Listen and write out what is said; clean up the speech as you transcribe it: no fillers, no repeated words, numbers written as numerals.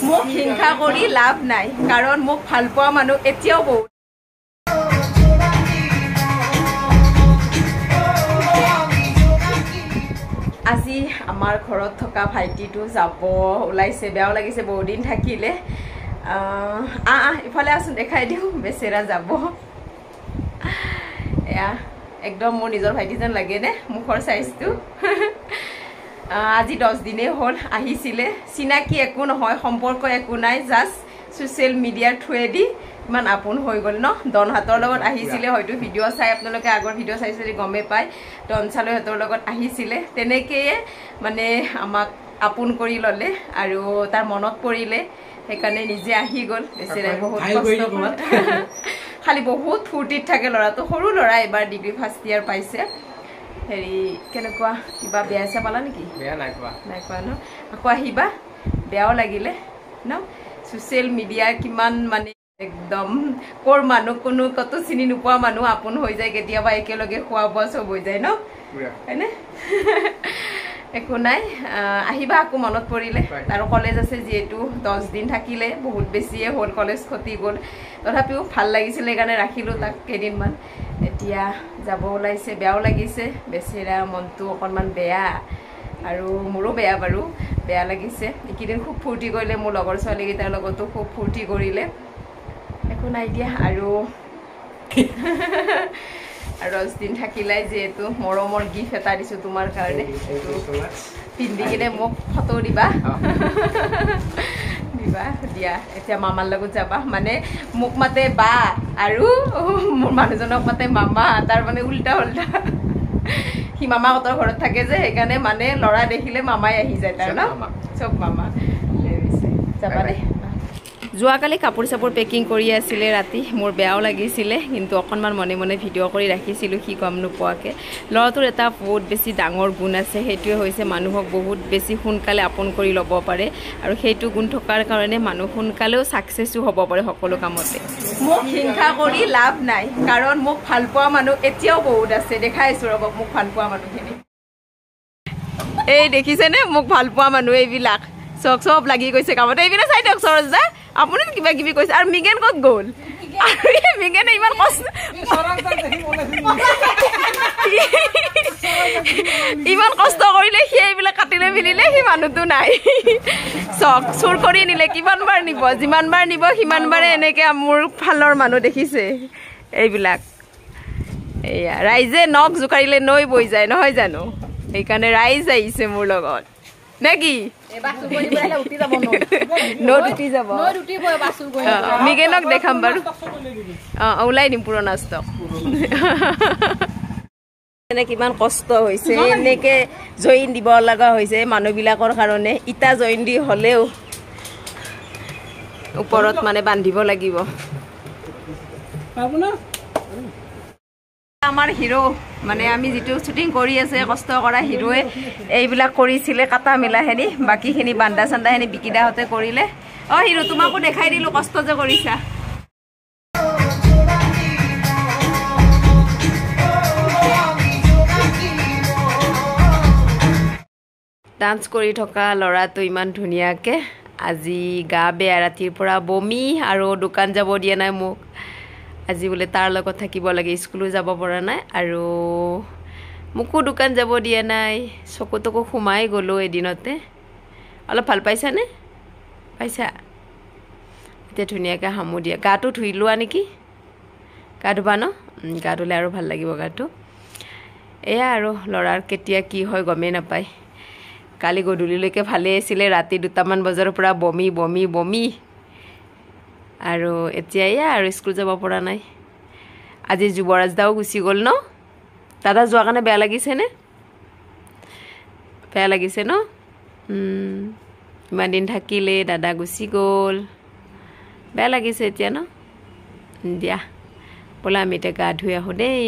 মোক হিংসা কৰি লাভ নাই কাৰণ মোক ভাল পোৱা মানুহ এতিয়াও বহুত আজি আমাৰ ঘৰত থকা ভাইটিটো যাব ওলাইছে বেয়াও লাগিছে বহুত দিন থাকিলে ইফালে আছোন দেখাই দিওঁ বেচেৰা যাব এয়া একদম মোৰ নিজৰ ভাইটি যেন লাগে নে মুখৰ সাইজটো আজি 10 দিনে হল আহিছিলে চিনাকি একো নহয় সম্পৰ্ক একো নাই জাস্ট সোশ্যাল মিডিয়াৰ থ্ৰুৱেদি ইমান আপোন হৈ গল ন দনহাতৰ লগত আহিছিলে হয়তো ভিডিঅ' চাই আপোনালোকে আগৰ ভিডিঅ' চাইছিলে গমে পায় দনচালৈ হাতৰ লগত আহিছিলে তেনেকৈ মানে আমাক আপোন কৰি ললে আৰু তাৰ মনত পৰিলে সেইকাৰণে নিজে আহি গল বেচেৰাই বহুত কষ্ট খালি বহুত ফুৰ্তিত থাকে লৰাটো সৰু লৰা এবাৰ ডিগ্ৰী ফাৰ্ষ্ট ইয়াৰ পাইছে হেৰি কেনেকুৱা কিবা বেয়া আছে পালা নেকি বেয়া নাই কোৱা ন আকৌ আহিবা বেয়াও লাগিলে ন সোশ্যাল মিডিয়া কিমান মানে একদম কোৰ মানুহ কোনো কত চিনি নোপোৱা মানুহ আপোন হৈ যায় কেতিয়াবা একেলগে খোৱা বোৱা সব হৈ যায় ন হয়নে একো নাই আহিবা আকৌ মনত পৰিলে আৰু কলেজ আছে যেহেতু 10 দিন থাকিলে বহুত বেছিয়ে হল কলেজ ক্ষতি গল তথাপিও ভাল লাগিছিলে কাৰণে ৰাখিলো তাক কেদিনমান এতিয়া যাব ওলাইছে বেয়াও লাগিছে বেচেৰা মনটো অকনমান বেয়া আৰু মোৰো বেয়া বাৰু বেয়া লাগিছে একিদিন খুব ফুৰ্তি কৰিলে মোৰ লগৰ ছোৱালী গিটাৰ লগতো খুব ফুৰ্তি কৰিলে একো নাই দিয়া আৰু 10 দিন থাকিলাই যেহেতু মৰমৰ গিফ্ট এটা দিছো তোমাৰ কাৰণে পিন্ধি কিনে মোক ফটো দিবা দিয়া এতিয়া মামাৰ লগত যাবা মানে মোক মাতে বা আৰু মোৰ মানুহজনক মাতে মামা তাৰ মানে উল্টা উল্টা সি মামাহঁতৰ ঘৰত থাকে যে সেইকাৰণে মানে লৰা দেখিলে মামাই আহি যায় তাৰ ন চব মামা যাবা দে যোৱাকালি কাপোৰ চাপোৰ পেকিং কৰি আছিলে ৰাতি মোৰ বেয়াও লাগিছিলে কিন্তু অকণমান মনে মনে ভিডিঅ' কৰি ৰাখিছিলোঁ সি গম নোপোৱাকৈ ল'ৰাটোৰ এটা বহুত বেছি ডাঙৰ গুণ আছে সেইটোৱে হৈছে মানুহক বহুত বেছি সোনকালে আপোন কৰি ল'ব পাৰে আৰু সেইটো গুণ থকাৰ কাৰণে মানুহ সোনকালেও ছাকচেছো হ'ব পাৰে সকলো কামতে মোক হিংসা কৰি লাভ নাই কাৰণ মোক ভাল পোৱা মানুহ এতিয়াও বহুত আছে দেখাইছো ৰ'ব মোক ভাল পোৱা মানুহখিনি এই দেখিছেনে মোক ভাল পোৱা মানুহ এইবিলাক চব লাগি গৈছে কামতে এইবিলাক চাই দিয়ক সৰজ দা আপুনি কিবা কিবি কৈছে আৰু মিগেন ক'ত গ'ল আৰু মিগেনে ইমান কষ্ট ইমান কষ্ট কৰিলে সি এইবিলাক কাটিলে মিলিলে সি মানুহটো নাই চক চুৰ কৰি নিলে কিমান বাৰ নিব যিমান বাৰ নিব সিমান বাৰে এনেকে মোৰ ফালৰ মানুহ দেখিছে এইবিলাক এয়া ৰাইজে নখ জোকাৰিলে নৈ বৈ যায় নহয় জানো সেইকাৰণে ৰাইজ আহিছে মোৰ লগত নেকি মিগেনক দেখাম বাৰু ওলাই দিম পুৰণা ষ্টক কিমান কষ্ট হৈছে এনেকে জইন দিব লগা হৈছে মানুহবিলাকৰ কাৰণে ইটা জইন দি হলেও ওপৰত মানে বান্ধিব লাগিব আমাৰ হিৰো মানে আমি যেটো শুটিং কৰি আছে কষ্ট কৰা হিৰোৱে এইবিলাক কৰিছিলে কাটা মিলাহেনি বাকিখিনি বান্দা চান্দাহেনি বিকিদাহতে কৰিলে হিৰো তোমাকো দেখাই দিলো কষ্ট যে কৰিছা ডান্স কৰি থকা ল'ৰাটো ইমান ধুনীয়াকে আজি গা বেয়া ৰাতিৰ পৰা বমি আৰু দোকান যাব দিয়া নাই মোক আজি বোলে তাৰ লগত থাকিব লাগে স্কুলো যাব পৰা নাই আৰু মুকু দোকান যাব দিয়া নাই চকুতকো খুমাই গলো এদিনতে অলপ ভাল পাইছা নে পাইছা এতিয়া ধুনীয়াকৈ হামু দিয়া গাটো ধুই লোৱা নেকি গা ধুবা ন গা ধুলে আৰু ভাল লাগিব গাটো এয়া আৰু ল'ৰাৰ কেতিয়া কি হয় গমেই নাপায় কালি গধূলিলৈকে ভালে আছিলে ৰাতি 2টামান বজাৰ পৰা বমি বমি বমি আৰু এতিয়া এয়া আৰু স্কুল যাব পৰা নাই আজি যুৱৰাজ দাও গুচি গ'ল ন দাদা যোৱা কাৰণে বেয়া লাগিছে নে বেয়া লাগিছে ন ইমান দিন থাকিলে দাদা গুচি গ'ল বেয়া লাগিছে এতিয়া ন দিয়া বলা আমি এতিয়া গা ধুই আহোঁ দেই